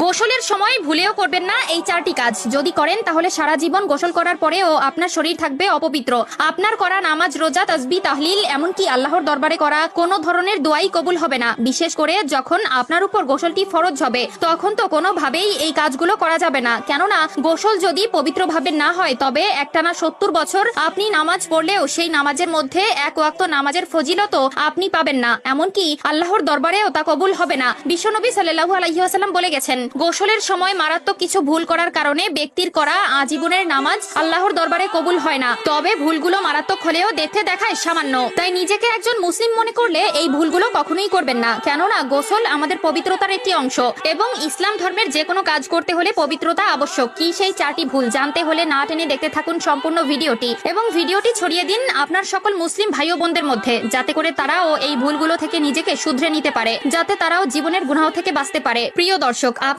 গোসলের সময় ভুলেও করবেন না এই চারটি কাজ। যদি করেন তাহলে সারা জীবন গোসল করার পরেও আপনার শরীর থাকবে অপবিত্র। আপনার করা নামাজ, রোজা, তাসবিহ, তাহলিল, এমনকি আল্লাহর দরবারে করা কোনো ধরনের দোয়াই কবুল হবে না। বিশেষ করে যখন আপনার উপর গোসলটি ফরজ হবে, তখন তো কোনোভাবেই এই কাজগুলো করা যাবে না। কেননা গোসল যদি পবিত্রভাবে না হয়, তবে একটানা 70 বছর আপনি নামাজ পড়লেও সেই নামাজের মধ্যে এক ওয়াক্ত নামাজের ফজিলত আপনি পাবেন না, এমনকি আল্লাহর দরবারেও তা কবুল হবে না। বিশ্বনবী সাল্লাল্লাহু আলাইহি ওয়াসাল্লাম বলে গেছেন, গোসলের সময় মারাত্মক কিছু ভুল করার কারণে ব্যক্তির করা আজীবনের নামাজ আল্লাহর দরবারে কবুল হয় না। তবে ভুলগুলো মারাত্মক হলেও দেখতে দেখায় সামান্য, তাই নিজেকে একজন মুসলিম মনে করলে এই ভুলগুলো কখনোই করবেন না। কেননা গোসল আমাদের পবিত্রতার একটি অংশ এবং ইসলাম ধর্মের যে কোনো কাজ করতে হলে পবিত্রতা আবশ্যক। কি সেই চারটি ভুল জানতে হলে না টেনে দেখতে থাকুন সম্পূর্ণ ভিডিওটি এবং ভিডিওটি ছড়িয়ে দিন আপনার সকল মুসলিম ভাই ও বোনদের মধ্যে, যাতে করে তারাও এই ভুলগুলো থেকে নিজেকে শুধরে নিতে পারে, যাতে তারাও জীবনের গুনাহ থেকে বাঁচতে পারে। প্রিয় দর্শক,